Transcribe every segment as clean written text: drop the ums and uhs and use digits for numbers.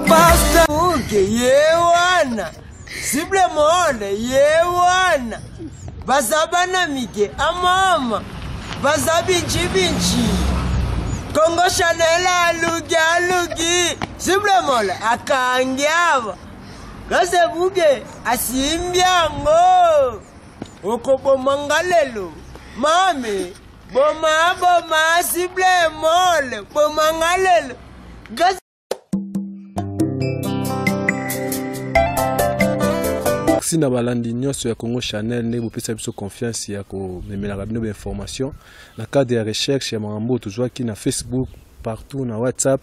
Pasta yewana sible mole yewana bazabana mike amama bazabinchi Congo Chanel alugi sible mole akangiava gasebuge asimbiango okobo mangalelo mame boma sible mole bomangalelo Merci na balandi nyonso ya Congo Chanel ne bopesa biso confiance ya ko memela bino information na cadre ya recherche ya mambo tozwaki na Facebook partout na WhatsApp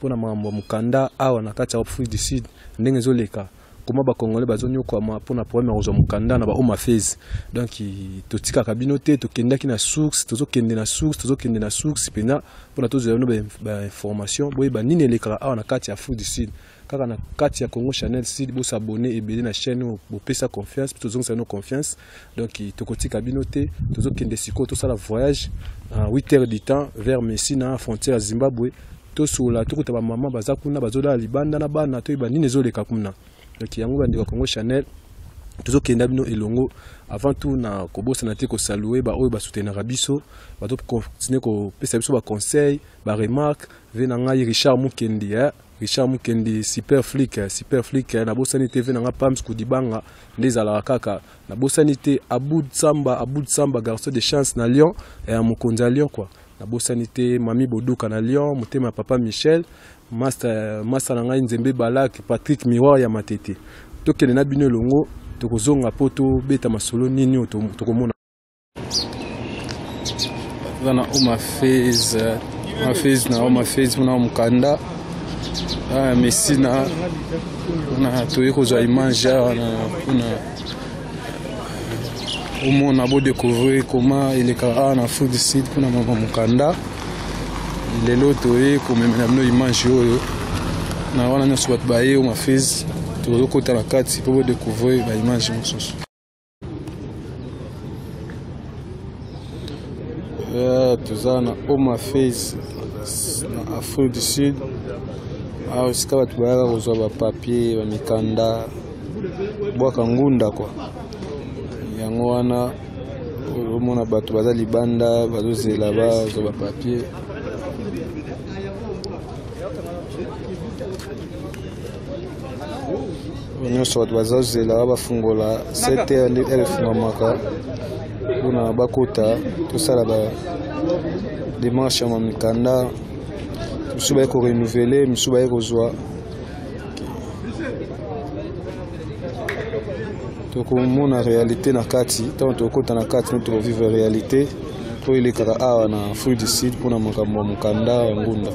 pour na mambo mukanda awa na kati ya Afrique du Sud ndenge zoleka comment ba congolais bazonyo kwa pour na problème ya mukanda na ba oma phase donc totika kabino te tokendaki na source tozokende na source pena pour na tozwa bino ba information boye ba nini eleka awa na kati ya Afrique du Sud kaka na kati ya Congo Chanel Sud bo s'abonner et belé na chaîne bo pesa confiance tozonga sa no confiance donc tokotika binote tozokende siko to sala voyage à 8 heures du temps vers Messina frontière Zimbabwe to sola to kutaba mama bazakuna bazola libanda na bana to ibani nezoleka kuna donc yango bandi wa Congo Chanel tozokenda bino elongo avant tout na kobosa na te ko saluer ba oyo ba soutenir biso ba to continuer ko pesa biso ba conseil ba remarque venanga Richard Mukendi super flic na bosani TV na Pams Kudibanga ndezala kaka na bosani te Aboud Samba garçon de chance na Lyon et à Mokonza Lyon quoi na bosani te Mami Boduka na Lyon motema papa Michel master na ngai Nzembe Balak Patrick Miroir ya Matete tokele na bino longo tokozonga poto beta masolo nini tokomona wana uma phase na mukanda Messina na toye kozwa image na on a beau découvrir comment il est car en Afrique du Sud pour mama mukanda les lotoye comme même image oyo na wana nyoso bat baye o ma phase to kota la kati pour découvrir ba image mosusu tuzana o ma phase na Afrique du Sud sika batu bayaka kozwa bapapier bamikanda bwaka ngunda kwa yango wana omona bato baza libanda bazozela bazwa bapapier nyonso bato bazozela bafungola 7 heures elefungwamaka mpona bakota tosala badémarche ya mamikanda misu baye korenouveler misu baye kozwa tokomona réalité na kati ntango tokota na kati no tokovivre réalité to elekaka awa na Afrique du Sud mpona makambo ya mokanda ya ngunda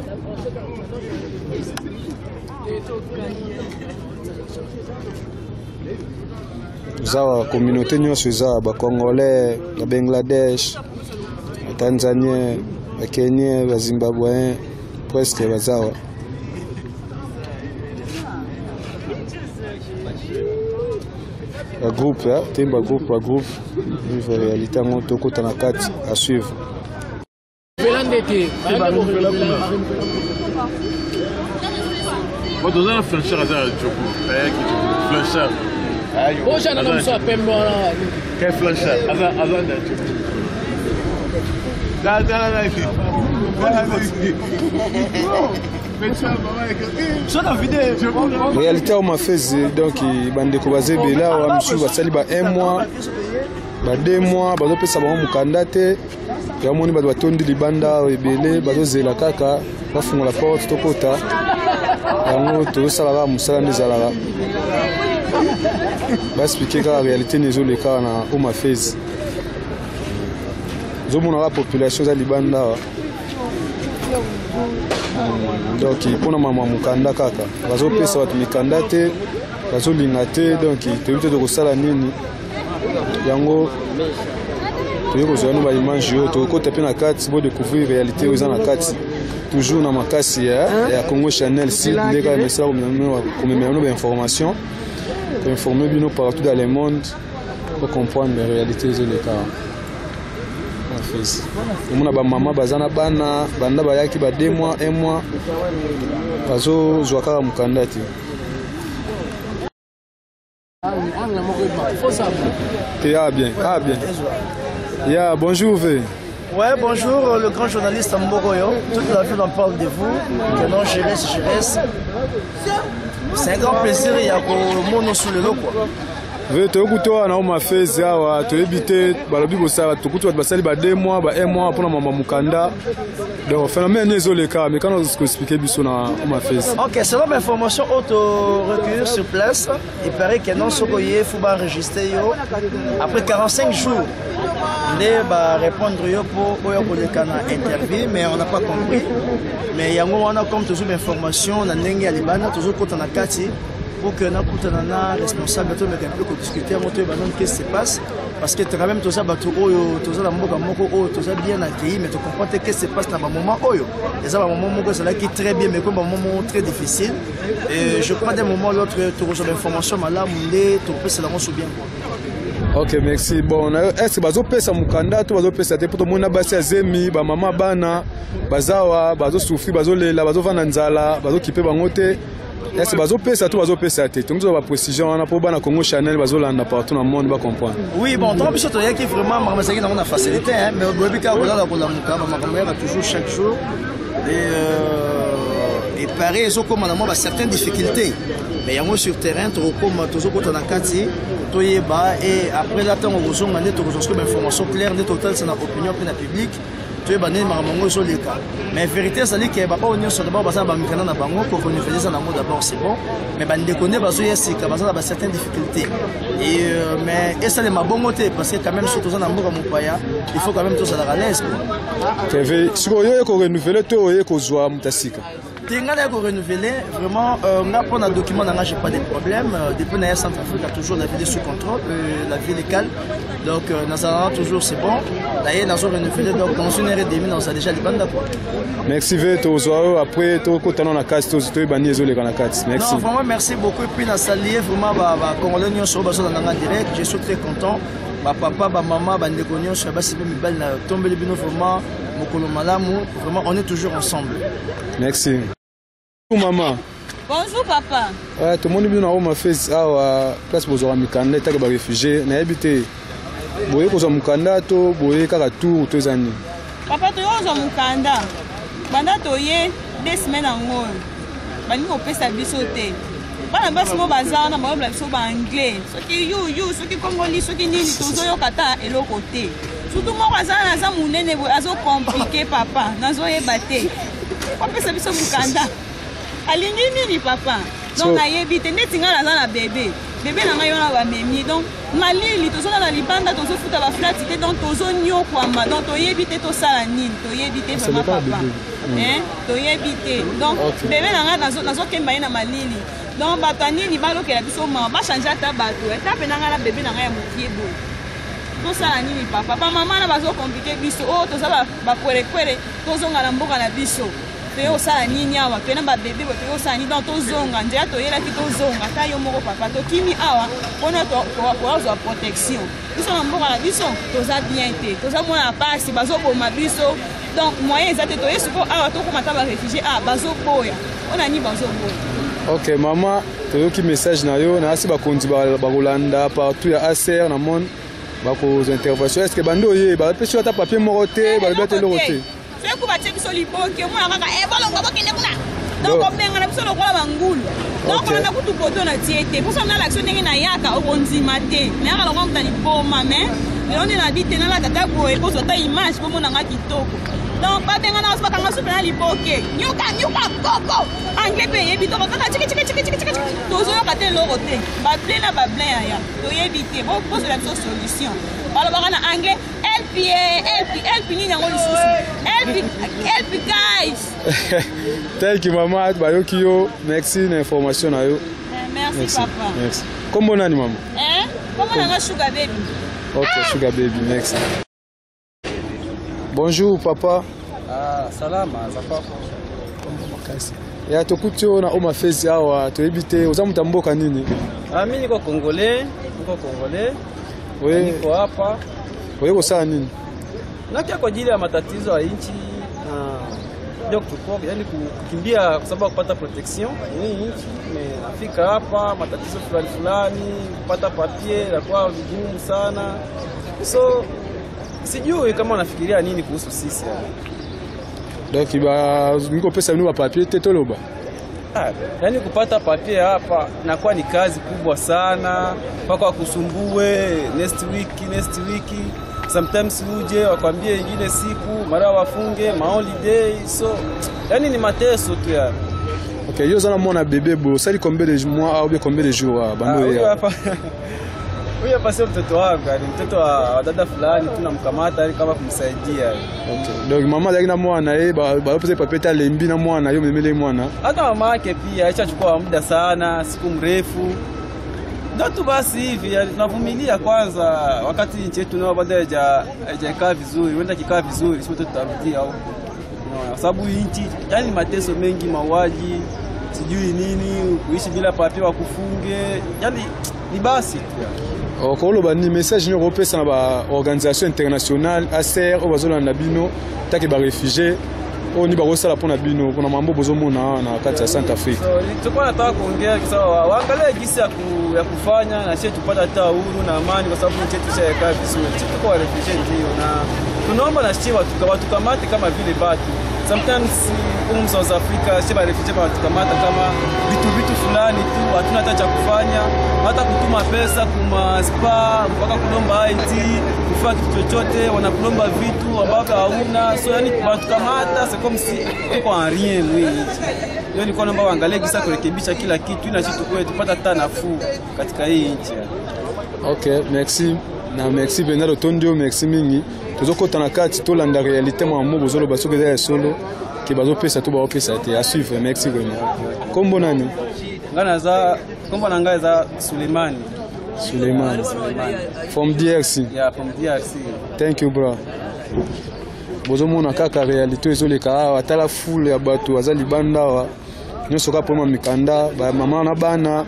zawa communauté nyonso eza bacongolais na Bangladesh batanzanien bakenien bazimbabwéen presque bazawa groupe temba groupe vivre réalité en tokota na kati à suivre Dans un flancheur à flancheur. Oh, j'en ai ça pembo là. Quel flancheur? réalité on m'a fait donc bande ko bazebe là wa msu basali ba 1 mois ba 2 mois bazo pesa ba mukanda te ya moni ba batondi libanda ebele bazo zela kaka bafunga la porte tokota yango to sala ba musala ndezala ba expliquer ka réalité nezo le ka na on m'a fait zomona la population za libanda donc pona mama mukanda kaka bazo pesa watu mikanda te bazo linga te donc toyite to kosala nini yango toyeko zwana ba image yo to kota pe na kati bo découvrir réalité oza na kati toujours na makasi ya Congo Chanel Sud ndeka message comme nous information pour informer bino partout dans le monde pour comprendre les réalités de l'état. On a ba maman bazana bana banda bayaki ba 2 mois 1 mois bazo zwaka mukandati. Ah bien. Yeah, bonjour V. Ouais, bonjour, le grand journaliste Mboroyo. Toute la ville en parle de vous. Que non, Gérès. C'est un grand plaisir, il y a mon sous le lot, quoi. V, tu as na uma fezi awa, tu évité balobi bosa, tu kutu basali ba 2 mois, ba 1 mois pour la maman mukanda. Donc phénomène désolé car mais quand on vous expliquer biso na uma fezi. OK, selon mes informations auto recueillies sur place, il paraît que non sokoye faut ba enregistrer yo après 45 jours. On va répondre pour le canal interview, mais on n'a pas compris. Mais on a comme toujours l'information, on a n'engue alibana toujours quand on a kati pour que on a responsable de mais un peu discuter qu'est-ce qui se passe parce que quand même tout ça bateau tout ça la mboka moko tout ça bien accueilli mais tu comprends qu'est-ce qui se passe dans un moment oyo et ça un moment moko ça là qui très bien mais comme un moment très difficile et je crois d'un moment l'autre tu reçois l'information là mundé tu peux se la rendre bien. Ok, merci. Bon, est-ce que bazo pesa mukanda to bazo pesa te poto mona basi azemi ba mama bana bazawa bazo souffrir bazo lela bazo vana nzala bazo kipe bango te. Est-ce que bazo pesa to bazo pesa te. Donc ba précision on a pour bana Congo Chanel bazo landa partout dans le monde ba comprendre. Oui, bon, tant biso to yaki vraiment makamazaki na facilité hein, mais bobi ka ko la ko la mukaba makamera toujours chaque jour et pareil ils ont comme on certaines difficultés. Mais il y a sur terrain comme toujours quand on a kati toyeba et après là temps on reçoit mané to reçoit information claire net total c'est na opinion plein public toyeba né mamango sur les cas mais vérité ça dit que papa on sur d'abord basa ba mikana na bango pour qu'on faisait ça na mode d'abord c'est bon mais bande connaît bazo yesika basa ba certaines difficultés et mais et ça les mabongoté parce que quand même surtout ça na mboka mopaya il faut quand même tout ça à l'aise TV siko yo ko renouveler to yo ko zwa mutasika. Tenga na ko renouveler vraiment on a pas un document n'a j'ai pas de problème depuis na Centrafrique a toujours la ville sous contrôle la ville est calme donc Nazara toujours c'est bon d'ailleurs nous renouveler donc dans une heure et demie on a déjà les bandes quoi. Merci Veto zo après to ko tano na case to to bani ezole kana case merci. Non vraiment merci beaucoup et puis na saluer vraiment ba congolais nyonso bazo na direct je suis très content ba papa ba maman ba ndeko nyonso ba sibe mi bal na tombeli bino vraiment mokolo malamu vraiment on est toujours ensemble. Merci. Bonjour maman. Bonjour papa. Ouais, tout le monde bien ma face place pour zoa mikanda ta ba réfugié na habité. Boye ko zo mukanda to boye kaka tour to zani. Papa to yo zo mukanda. Banda to ye 2 semaines en ngol. Bani ko pesa biso te. Bana basi mo bazana na mo biso ba anglais. Soki you soki congolais soki nini to zo yo kata eloko te. Surtout mo bazana za munene bo azo compliqué papa. Nazo yeba te. Ko pesa biso mukanda. Alingi nini papa donc ayebi te neti nga na bébé na nga yo na ba memi donc malili to na libanda to zo futa ba flatité donc to zo nyokwama donc to yebi te to sala nini to yebi te vraiment papa hein to yebi te donc bébé na nga nazo kemba na malili donc bato nini ba lokela biso ma ba changer ata bato etape na nga na bébé na nga ya mokie bo to sala nini papa maman na bazo compliquer biso to za ba kwere to zo ngala mboka na biso Teo sa nini awa pena ba bébé teo sa ni dans to zonga ndia to yela ki to zonga ta yo moko papa to kimi awa pona to zo protection biso na mboka na biso to za bien te to za mona pasi bazo boma biso donc moyen ezate to yesuko awa to komata ba réfugié bazo boya ona ni bazo boya. OK maman to yo ki message na yo na asi ba konzi ba kolanda partout ya ACR na monde ba ko intervention est-ce que bando ye ba pesi ta papier moko te ba bete lo te. C'est quoi tu biso liboke moi kaka bolongo bokende kuna donc omenga na biso lokola bangulu donc on a kutu poto na tiete pour ça on a l'action ndenge na yaka okonzima te mais ala longo tani boma mais on est na bite na la tata ko e poso ta image pour mona ngaki toko donc ba benga na ospa kanga super na liboke nyuka koko anglais pe yebi to kaka chiki to zo ka te loko te ba plein na ba plein ya to yebi te bon pose la solution alors ba na anglais help ni nango lisusu help guys. Thank you maman bayoki yo merci na information na yo. Merci papa. Merci. Comment nani maman? Comment nanga sugar baby? OK sugar baby merci. Bonjour papa. Salama zako. makasi ya tokuti na Oma Fez awa toyebite oza mutamboka nini? Mimi niko Congolais, wewe niko hapa. Wewe uko nini? Nakia kwa ajili ya matatizo ya nchi ndio kutoka, yani kukimbia kwa sababu kupata protection ni nchi. Nimefika hapa matatizo fulani kupata papier la kwa vigumu sana. So sijui kama unafikiria nini kuhusu sisi hapa. Donc niko pesa ni papier tetoloba. Yani kupata papier hapa inakuwa ni kazi kubwa sana, mpaka wakusumbue next week. Sometimes uje wakwambie ingine siku mara wafunge holiday, so yani ni mateso tu ya. Okay, yo zana mwana bébé bo, ça dit combien de mois ou bien combien de jours bando ya? Huyu hapa sio mtoto wangu, ni mtoto wa dada fulani tunamkamata ili kama kumsaidia. Okay. Donc mama yake na mwana ba pesa papeta lembi na mwana yo memele mwana. Hata mama yake pia aishachukua muda sana, siku mrefu. Ndio tu basi hivi tunavumilia kwanza, wakati nchi yetu nao bado haijakaa vizuri, wenda kikaa vizuri sio tutarudia au. Kwa sababu nchi yani mateso mengi, mauaji, sijui nini, kuishi bila papier wa kufunge, yani ni basi tu. Okolo ba ni message ni repesa na ba organisation internationale ACR o bazola na bino take ba réfugiés o ni ba rosala pona bino kuna mambo bozomona na kati ya South Africa. So tulikuwa nataka kuongea kwa sababu waangalie jinsi ya kufanya na sisi tupata hata uhuru na amani, kwa sababu nchi yetu ishakaa vizuri. Sisi tuko wa refugee ndio, na tunaomba na sisi watukamate kama vile batu. Sometimes huko South Africa sisi wa refugee watukamata kama vitu fulani tu, hatuna hata cha kufanya, hata kutuma pesa kuma spa mpaka kulomba IT, kufanya kitu chochote wanakulomba vitu ambavyo hauna. So yani watukamata c'est comme si tuko en rien mwili. Ndio nilikuwa naomba waangalie kisa kurekebisha kila kitu ili sisi tukue tupata hata nafuu katika hii nchi. Okay, merci. Na merci Bernardo Tondio, merci mingi. Tozokota na kati to landa réalité mo mo bozolo basoke za solo ki bazopesa to ba pesa te à suivre. Merci vraiment. Kombo nani? Ngana za kombo na ngai za Suleiman. From DRC. Yeah, from DRC. Thank you bro. Bozomona kaka réalité ezoleka atala full ya bato azali bandawa. Nyoso ka poma mikanda ba mama na bana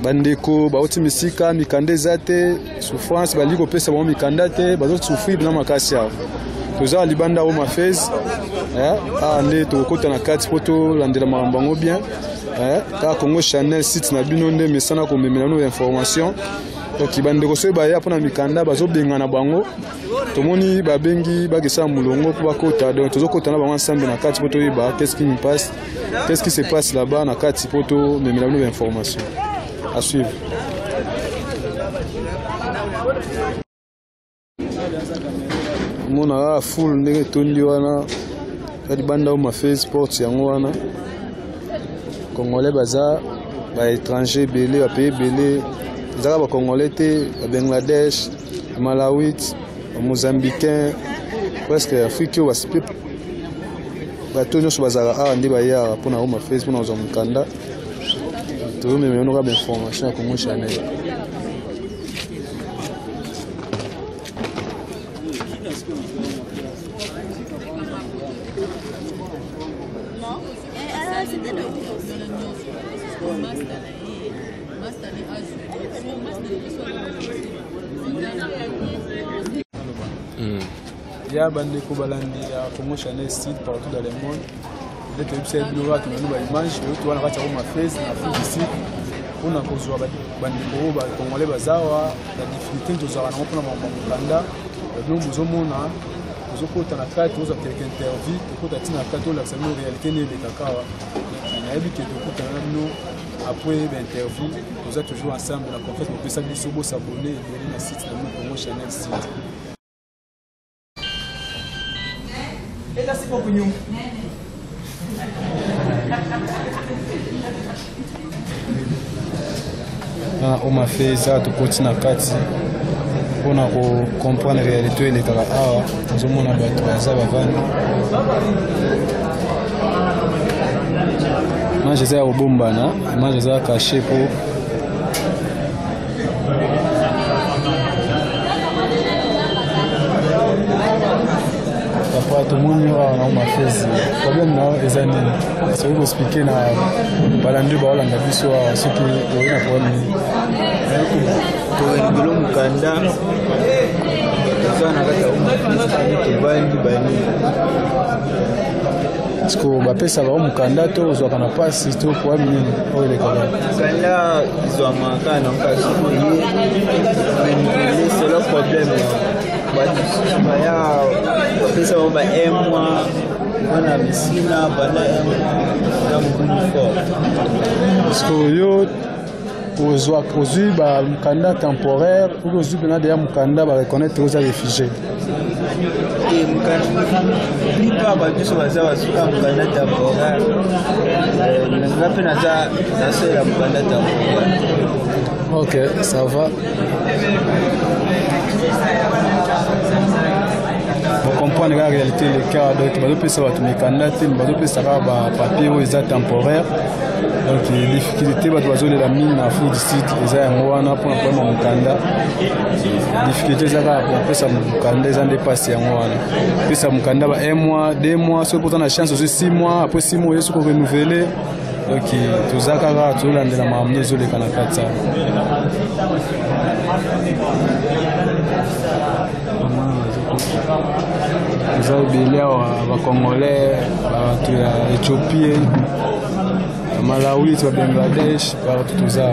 bandeko baoti misika mikande zate souffrance baliko pesa ba mikanda te bazo souffrir na makasi yao. Toza libanda o mafez ande to kota na kati poto landela mambango bien ka Congo Channel site na bino nde mesana ko memela no information. Donc bandeko so ba ya pona mikanda bazo benga na bango tomoni babengi bagesa mulongo po bakota, donc tozokota na bango ensemble na kati poto ba qu'est-ce qui nous passe, qu'est-ce qui se passe là-bas na kati poto memela no information. À suivre. Mona full ndenge tondi wana kadi banda o mafé sport yango wana Congolais baza ba étranger belé ba pays belé zaka ba Congolais te ba Bangladesh, Malawi, Mozambicain, presque Afrique wa spip ba tonyo so bazaka a ndi ba ya pona o mafé pona zo mukanda. Tout mais on aura des informations à Congo Channel. Il y a bande de Kobalandi à Congo Channel site partout dans le monde. Dès que vous avez vu une image, vous allez voir ma face, na ici. On a causé bandeko ba Congolais bazawa la difficulté de zara na pona mambanda. Donc vous omona vous okota na kati vous avez quelques interviews, okota tina kati la sa réalité ne de kakawa. Na yebi ke okota na no après l'interview, vous êtes toujours ensemble la conférence pour que ça puisse s'abonner et na site de Congo Channel site. Et là c'est pour nous. On m'a fait ça tout continue na kati on a comprendre la réalité les kala awa nous on a bato za bavani moi je sais au bombana moi je sais caché pour papa tout tomoni awa na mafezi problème na eza nini soki koexplike na balandi baolanda biso awa soki oyi na problème nini tolingelo mokanda eza na kati ya omafezi tobandi bani parceke bapesaka o mokanda to ozwaka na pasi to problème nini oyo elekaka mokanda ezwamaka na mpasi oye selo problème baya bapesa bango ba un mois bana misina bana na mokulu fort parceke yo ozwi bamokanda temporaire oki ozwi mpena deya mokanda bareconnaitre oza réfugié plupart babiso baza basuka mokanda temporaire nga mpe naza nasala mokanda temporaire. Ok, ça va. Vous comprenez la réalité, le cas. Donc, vous pouvez savoir que les candidats, vous pouvez savoir que les papiers sont temporaires. Donc, les difficultés, vous pouvez la mine à food site, ils ont un pour un candidat. Les difficultés, vous pouvez savoir que les candidats ont dépassé un mois. Vous pouvez savoir que les candidats 1 mois, 2 mois, si vous avez la chance, aussi 6 mois, après 6 mois, vous pouvez renouveler. Donc, tout ça, tout le monde est dans la zone de Kanakatsa. Nous avons oublié les Congolais, l'Éthiopie, le Malawi, le Bangladesh, tout ça.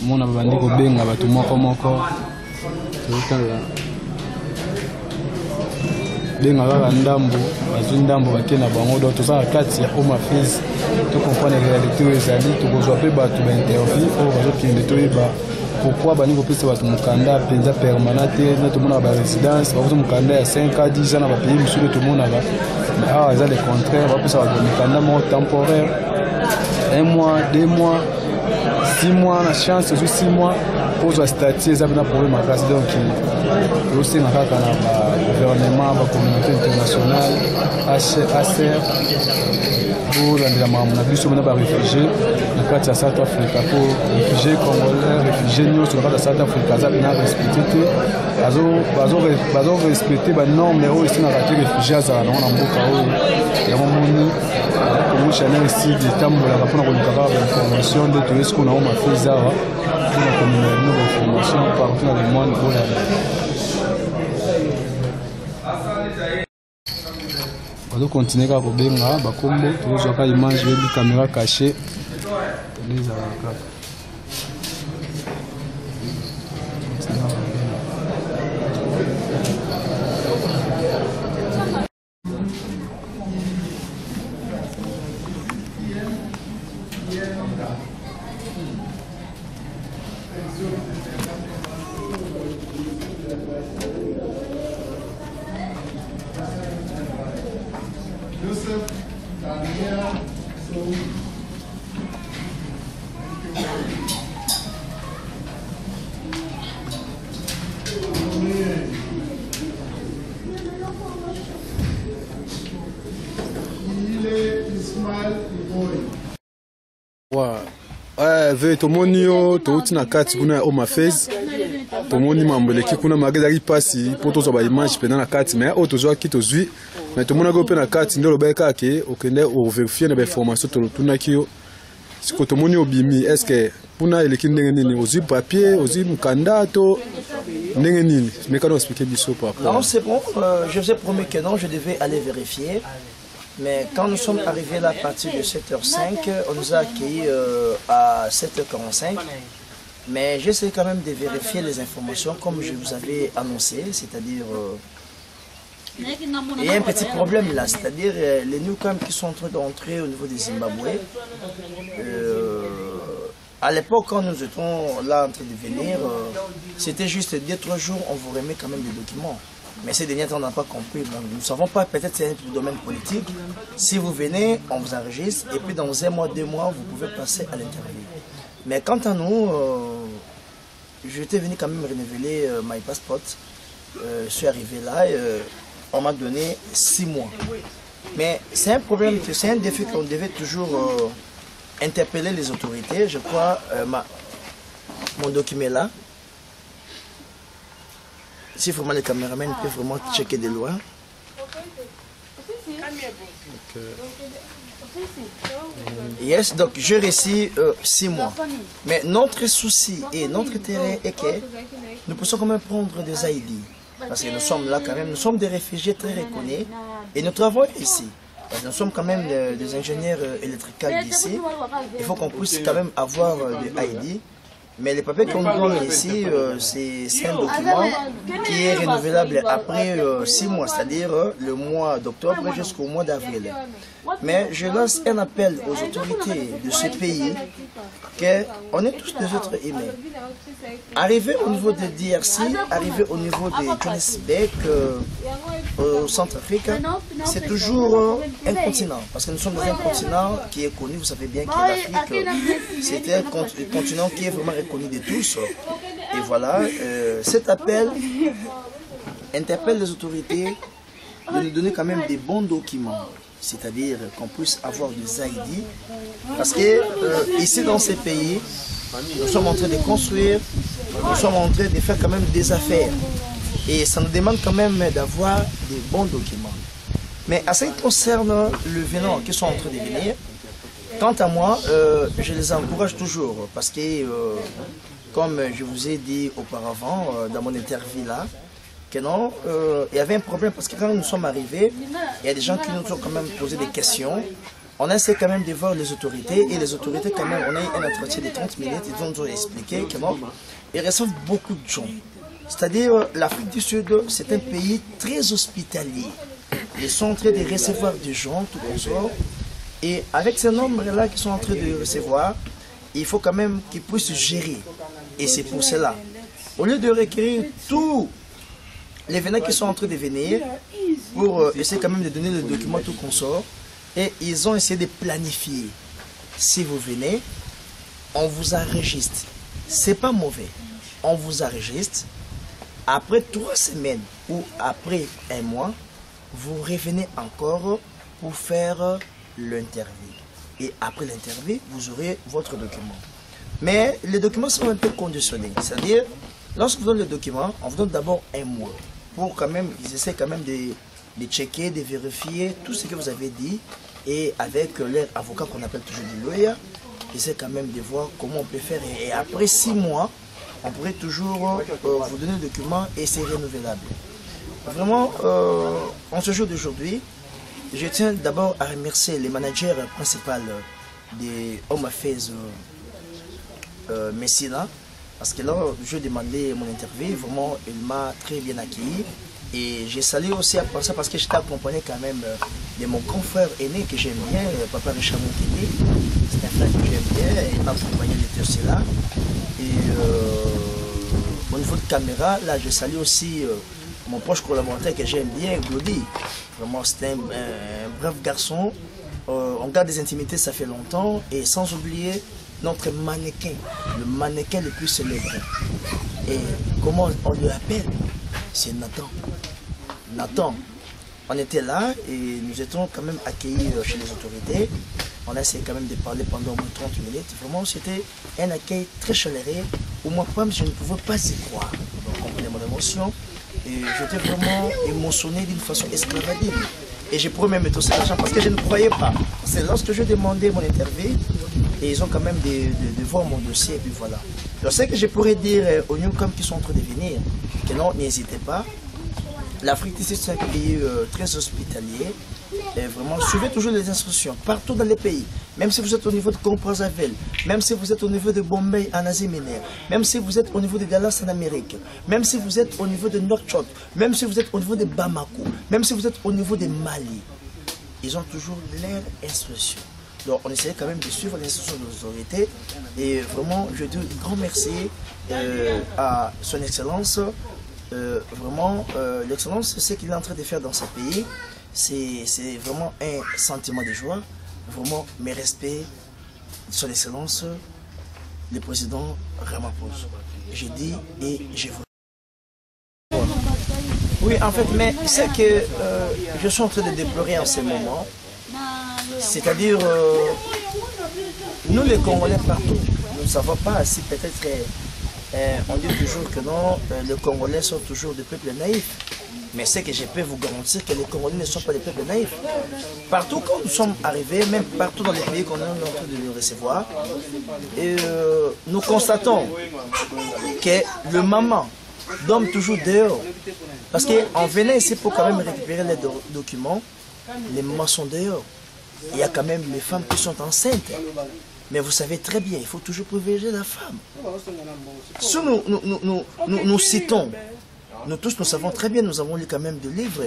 Nous avons bandé au Benga, tout moko. Benga kaka ndambo bazwi ndambo bakende na bango donc toza na kati ya omafezi tocomprendre réalité oyo ezali tokozwa mpe bato bainterview oyo bazokende toyeba pourquoi bani kopesa bato mokanda mpenza permanent te na tomonaka barésidence bakoza mokanda ya 5 à 10 ans na bapays mosusu tomonaka mais awa eza le contraire bapesa bato mokanda moko temporaire 1 mois 2 mois 6 mois na chance ozwi 6 mois ozwa statut eza mpena problème makasi donc tosenga kaka na bagouvernement bacommunauté internationale acer bolandela makambo na biso mpena baréfugie na kati ya South Africa po réfugie congolais réfugie nyonso na kati ya South Africa aza mpena respecte te bazorespecte banorme oyo esengaka te réfugie azala nango na mboka oyo yango moni Congo Chanel sud etambolaka mpona koluka kaka bainformation nde toye sikoyo nango mafezi awa mpona kominala bino bainformation partout na le monde bolanda bazo continue kaka kobenga bakombo tozwaka image yebi caméra caché ezalaka kaka ve tomoni yo touti na kati kuna ya omafezi tomoni mambo eleki kuna maka ezalaki mpasi mpo tozwa baimage mpena na kati me oyo tozwaki tozwi me tomonaki yo mpe na kati nde olobaki kaka ke okende overifie na bainformation tolotunaki yo siko tomoni obimi estce mpuna eleki ndenge nini ozwi papier ozwi mokanda to ndenge nini mekana expliquer biso par rapport. Non, c'est bon, je vous ai promis que non, je devais aller vérifier. Mais quand nous sommes arrivés là à partir de 7h05, on nous a accueillis à 7h45. Mais j'essaie quand même de vérifier les informations comme je vous avais annoncé, c'est-à-dire il y a un petit problème là, c'est-à-dire les newcomers qui sont en train d'entrer au niveau du Zimbabwe. À l'époque, quand nous étions là en train de venir, c'était juste 2-3 jours, on vous remet quand même des documents. Mais ces derniers temps, on n'a pas compris. Bon, nous ne savons pas, peut-être c'est un domaine politique. Si vous venez, on vous enregistre et puis dans 1 mois, 2 mois, vous pouvez passer à l'intérieur. Mais quant à nous, j'étais venu quand même renouveler my passport. Je suis arrivé là, on m'a donné 6 mois. Mais c'est un problème, c'est un défi qu'on devait toujours interpeller les autorités. Je crois, mon document là. si vraiment les caméramans peuvent vraiment checker de loin. Yes, donc je réussis 6 mois. Mais notre souci et notre intérêt est que nous pouvons quand même prendre des ID. Parce que nous sommes là quand même, nous sommes des réfugiés très reconnus et nous travaillons ici. Parce que nous sommes quand même des ingénieurs électriques d'ici. Il faut qu'on puisse quand même avoir des ID. Mais les papiers qu'on donne ici, c'est un document qui est renouvelable après 6 mois, c'est-à-dire le mois d'octobre jusqu'au mois d'avril. Mais je lance un appel aux autorités de ce pays qu'on est tous des êtres humains. Arriver au niveau de DRC, arriver au niveau de Johannesburg, au Centrafrique, c'est toujours un continent. Parce que nous sommes dans un continent qui est connu, vous savez bien que l'Afrique, c'est un continent qui est vraiment reconnu de tous. Et voilà, cet appel interpelle les autorités de nous donner quand même des bons documents. C'est-à-dire qu'on puisse avoir des ID. Parce que ici dans ces pays, nous sommes en train de construire, nous sommes en train de faire quand même des affaires. Et ça nous demande quand même d'avoir des bons documents. Mais à ce qui concerne le venant qui sont en train de venir, quant à moi, je les encourage toujours. Parce que, comme je vous ai dit auparavant, dans mon interview là, que non, il y avait un problème parce que quand nous sommes arrivés, il y a des gens qui nous ont quand même posé des questions. On a essayé quand même de voir les autorités et les autorités quand même, on a eu un entretien de 30 minutes, ils nous ont expliqué que non, ils reçoivent beaucoup de gens. C'est-à-dire l'Afrique du Sud, c'est un pays très hospitalier. Ils sont en train de recevoir des gens, tout comme ça. Et avec ces nombres-là qu'ils sont en train de recevoir, il faut quand même qu'ils puissent gérer. Et c'est pour cela. Au lieu de requérir tous les venants qui sont en train de venir, pour essayer quand même de donner le document tout consort, et ils ont essayé de planifier. Si vous venez, on vous enregistre. C'est pas mauvais. On vous enregistre. Après 3 semaines ou après 1 mois, vous revenez encore pour faire l'interview. Et après l'interview, vous aurez votre document. Mais les documents sont un peu conditionnés. C'est-à-dire, lorsque vous donnez le document, on vous donne d'abord 1 mois. Pour quand même, ils essaient quand même de checker, de vérifier tout ce que vous avez dit. Et avec leur avocat qu'on appelle toujours des lawyers, ils essaient quand même de voir comment on peut faire. Et après 6 mois, on pourrait toujours vous donner le document et c'est renouvelable. Vraiment, en ce jour d'aujourd'hui, je tiens d'abord à remercier les managers principaux de Home Affairs Messina. Parce que là, je demandais mon interview, vraiment, il m'a très bien accueilli. Et j'ai salué aussi à ça parce que j'étais accompagné quand même de mon confrère aîné que j'aime bien, Papa Richard Moukini. C'est un frère que j'aime bien, il m'a accompagné de tout cela. Et au niveau de caméra, là, je salue aussi mon proche collaborateur que j'aime bien, Glody. Vraiment, c'est un brave garçon. On garde des intimités, ça fait longtemps. Et sans oublier notre mannequin, le mannequin le plus célèbre. Et comment on le appelle? C'est Nathan. Nathan. On était là et nous étions quand même accueillis chez les autorités. On a essayé quand même de parler pendant au moins 30 minutes. Vraiment, c'était un accueil très chaleureux où moi-même, je ne pouvais pas y croire. Donc, on comprenait mon émotion. Et j'étais vraiment émotionné d'une façon esclavadique. Et j'ai promis même tout l'argent parce que je ne croyais pas. C'est lorsque je demandais mon interview, et ils ont quand même de voir mon dossier, et puis voilà. Alors, ce que je pourrais dire aux newcomers qui sont en train de venir, que non, n'hésitez pas. L'Afrique ici, c'est un pays très hospitalier. Et vraiment, suivez toujours les instructions, partout dans les pays. Même si vous êtes au niveau de Brazzaville, même si vous êtes au niveau de Bombay en Asie mineure, même si vous êtes au niveau de Dallas en Amérique, même si vous êtes au niveau de Nouakchott, même si vous êtes au niveau de Bamako, même si vous êtes au niveau de Mali, ils ont toujours leurs instructions. Donc on essaie quand même de suivre les instructions de l'autorité. Et vraiment, je dis un grand merci à son Excellence. Vraiment, l'excellence, ce qu'il est en train de faire dans ce pays, c'est vraiment un sentiment de joie. Vraiment, mes respects, son Excellence, le président Ramaphosa. Je dis et je vous. Oui, en fait, mais c'est que je suis en train de déplorer en ce moment. C'est-à-dire, nous les Congolais partout, nous ne savons pas si peut-être On dit toujours que non, les Congolais sont toujours des peuples naïfs. Mais c'est que je peux vous garantir que les Congolais ne sont pas des peuples naïfs. Partout quand nous sommes arrivés, même partout dans les pays qu'on est en train de les recevoir, nous constatons que le maman dorme toujours dehors. Parce qu'on venait ici pour quand même récupérer les documents, les mamans sont dehors. Il y a quand même les femmes qui sont enceintes. Mais vous savez très bien, il faut toujours privilégier la femme. Si nous citons, nous tous nous savons très bien, nous avons lu quand même des livres.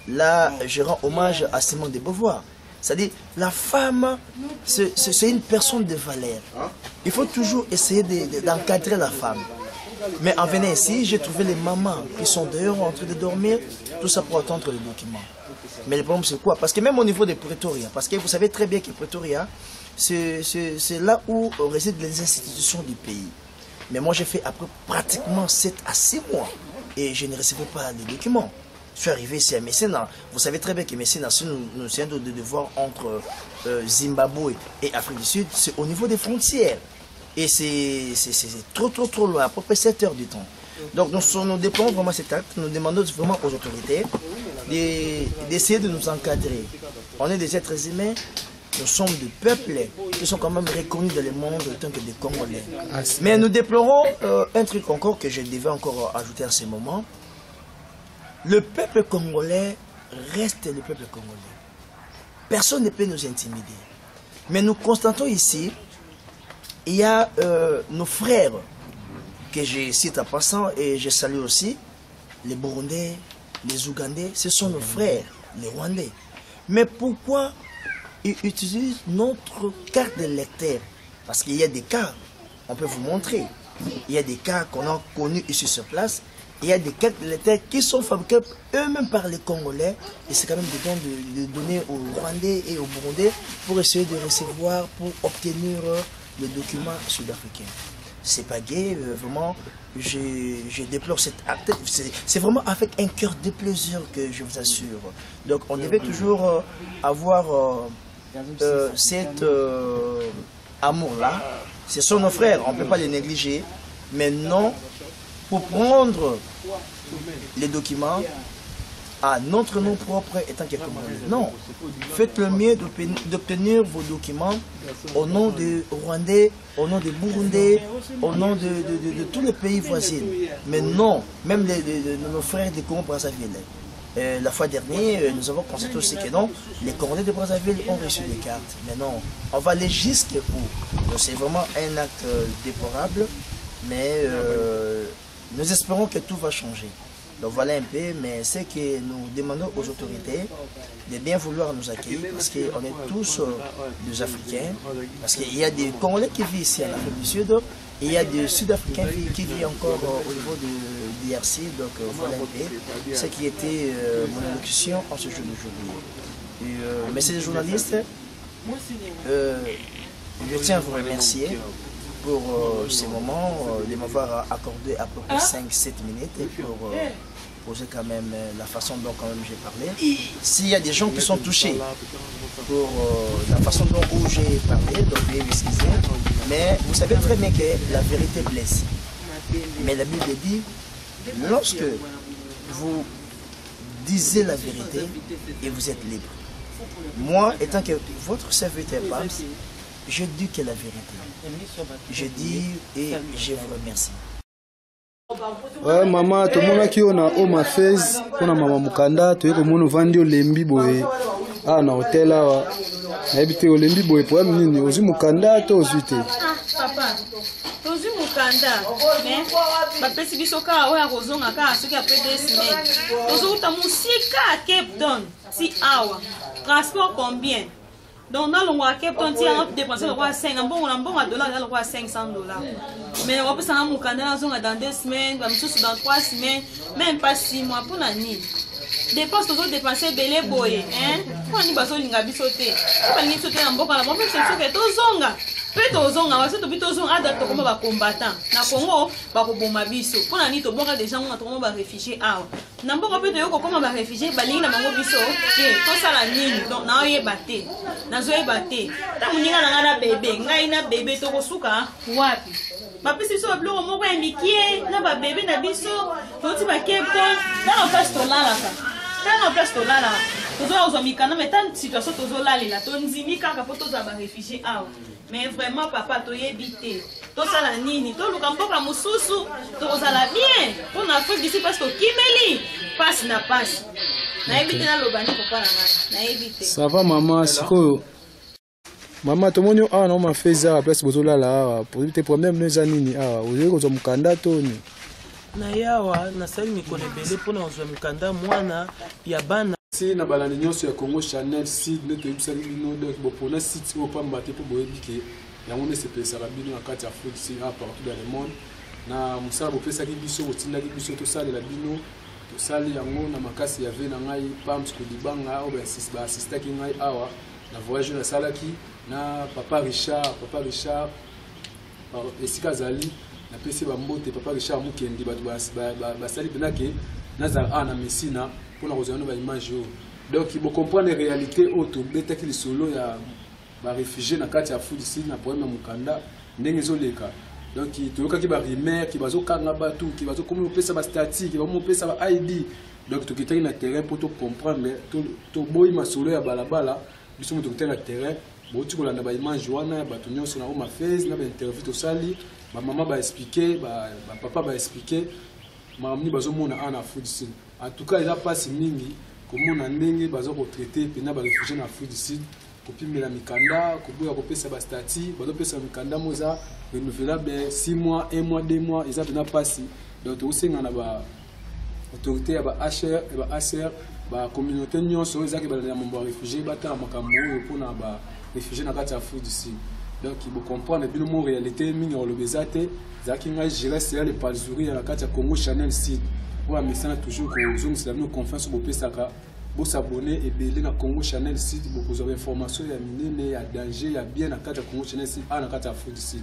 Là, je rends hommage à Simone de Beauvoir. C'est-à-dire, la femme, c'est une personne de valeur. Il faut toujours essayer d'encadrer la femme. Mais en venant ici, j'ai trouvé les mamans qui sont dehors en train de dormir, tout ça pour attendre les documents. Mais le problème c'est quoi? Parce que même au niveau de Pretoria, parce que vous savez très bien que Pretoria, c'est là où résident les institutions du pays. Mais moi j'ai fait après pratiquement 7 à 6 mois et je ne recevais pas les documents. Je suis arrivé ici à Messina. Vous savez très bien que Messina, si nous essayons de devoir entre Zimbabwe et Afrique du Sud, c'est au niveau des frontières. Et c'est trop loin, à peu près 7 heures du temps. Donc nous déployons vraiment cet acte, nous demandons vraiment aux autorités d'essayer de nous encadrer. On est des êtres humains, nous sommes des peuples qui sont quand même reconnus dans le monde en tant que des Congolais. Mais nous déplorons un truc encore que je devais encore ajouter en ce moment. Le peuple congolais reste le peuple congolais. Personne ne peut nous intimider. Mais nous constatons ici, il y a nos frères que je cite en passant et je salue aussi, les Burundais, les Ougandais, ce sont nos frères, les Rwandais. Mais pourquoi ils utilisent notre carte de lecteur? Parce qu'il y a des cas, on peut vous montrer, il y a des cas qu'on a connus ici sur place, il y a des cartes de lecteur qui sont fabriquées eux-mêmes par les Congolais et c'est quand même des dons de donner aux Rwandais et aux Burundais pour essayer de recevoir, pour obtenir les documents sud-africains. C'est pas gay, vraiment, je déplore cet acte. C'est vraiment avec un cœur de plaisir que je vous assure. Donc on devait toujours avoir cet amour-là. Ce sont nos frères, on ne peut pas les négliger. Mais non, pour prendre les documents à notre nom propre étant que Congolais. Non, faites le mieux d'obtenir vos documents au nom des Rwandais, au nom des Burundais, au nom de tous les pays voisins. Mais non, même nos frères de Congo-Brazzaville. La fois dernière, nous avons constaté aussi que non, les Congolais de Brazzaville ont reçu des cartes. Mais non, on va aller jusqu'au bout. C'est vraiment un acte déplorable, mais nous espérons que tout va changer. Donc voilà un peu, mais c'est que nous demandons aux autorités de bien vouloir nous accueillir parce qu'on est tous des Africains, parce qu'il y a des Congolais qui vivent ici en Afrique du Sud, et il y a des Sud-Africains qui vivent encore au niveau de l'IRC, donc voilà un peu ce qui était mon allocution en ce jour d'aujourd'hui. Messieurs les journalistes, je tiens à vous remercier pour ces moments, de m'avoir accordé à peu près 5-7 minutes pour poser quand même la façon dont quand même j'ai parlé. S'il y a des gens qui sont touchés pour la façon dont j'ai parlé, donc veuillez m'excuser. Mais vous savez très bien que la vérité blesse. Mais la Bible dit, lorsque vous disiez la vérité et vous êtes libre. Moi, étant que votre serviteur parle, je dis que la vérité. Je dis et je vous remercie. Ouais, maman, tout le monde qui on a Oma Fez, on a maman Mukanda, tu es comme on vend au lembi boy. Ah, na hôtel là, habité au lembi boy pour amener aux Mukanda, toi aux UT. Papa, tozu Mukanda, mais ma pesi bisoka oya kozonga ka soki après 2 semaines. Tozu uta musika à Cape Town, si awa. Transport combien? Donc dans le mois Cape Town, on peut dépenser le roi 5, un bon dollar, le roi $500. Mais on peut s'en Mukanda dans 2 semaines, dans 3 semaines, même pas 6 mois pour l'année. Dépense toujours dépenser belé boye, hein? Quand on y baso linga bisoté, quand on y sauté en boka, on peut se sauver tout zonga. Peut-être zonga, parce que tout bito zonga adapte comme un combattant. Na Congo, ba ko bomba biso. Pour l'année to boka des gens on a trop ba réfugiés ah. Na boka peut yo comme ba réfugié, ba linga na bango biso. Tout ça la nini, donc na oye baté. Na zoye baté. Ta muninga na bébé, ngai na bébé to ko suka wapi. bapesi biso babiloko moko ya mikie na babebe na biso toti bakepto tana place tolalaka tana place tolalaka tozoya kozwa mikanda me ta situation tozolalela tondimi kaka mpo tozala barefugie awa mais vraiment papa toyebi te tosala nini toluka mboka mosusu tokozala bien mpo na afrique d'ici parce tokimeli pasi na pasi nayebi te naloba ni papa na ngai nayebi te ça va mama sikoyo mama tomoni awa na mafezi awa place bozolala awa te problème neza nini awa ozoyi kozwa mokanda toni na yawa nasali mikolo ebele mpona kozwa mikanda mwana ya bana si na balandi nyonso ya Congo Chanel site nde toyebisaki bino donc bopona site oyo pamba te mpo boyebi ke yango nde sepelesaka bino na kati ya afrique si a partout dans le monde na mosala bopesaki biso botindaki biso tosalela bino tosali yango na makasi ya ve na ngai pams kodibanga oyo baasistaki ngai awa na voyage oyo nasalaki na papa Richard esika azali napesi bambote papa Richard Mukendi bato basali mpena ke nazala awa na Messina mpona kozala no baimage oyo donc bocomprendre réalité oyo tobetaki lisolo ya barefugie na kati ya Afrique du Sud na problème ya mokanda ndenge ezoleka donc toyokaki barimer ki bazokanga bato ki bazokomi kopesa bastati ki bamopesa ba ID donc tokitaki na terrain mpo tocomprendre toboyi masolo ya balabala biso mo tokitaki na terrain bouti kolanda baimage wana ya bato nyonso na o mafezi na bainterview tosali bamama baexplike bapapa baexplike makamni bazomona awa na Afrique du Sud en tout cas eza mpasi mingi komona ndenge bazokotraite mpena barefugie na Afrique du Sud kopimela mikanda koboya kopesa bastati bazopesa mikanda mo eza renouvelable 6 mois 1 mois 2 mois eza mpena mpasi donc tokosenga na baautorité ya baHR e baACR bacommunauté nyonso oyo ezaki balanda mambo ya refugie batala makambo oyo mpona barefugie na kati ya Afrique du Sud donc bocomprendre bino mo réalité mingi oloba eza te ezalaki ngai gérer sera le palzuri na kati ya Congo Chanel Sud oyo amesana toujours kozongisela bino confiance bopesaka bosabone ebele na Congo Chanel Sud bokozwa information ya minene ya danger ya bien na kati ya Congo Chanel Sud na kati ya Afrique du Sud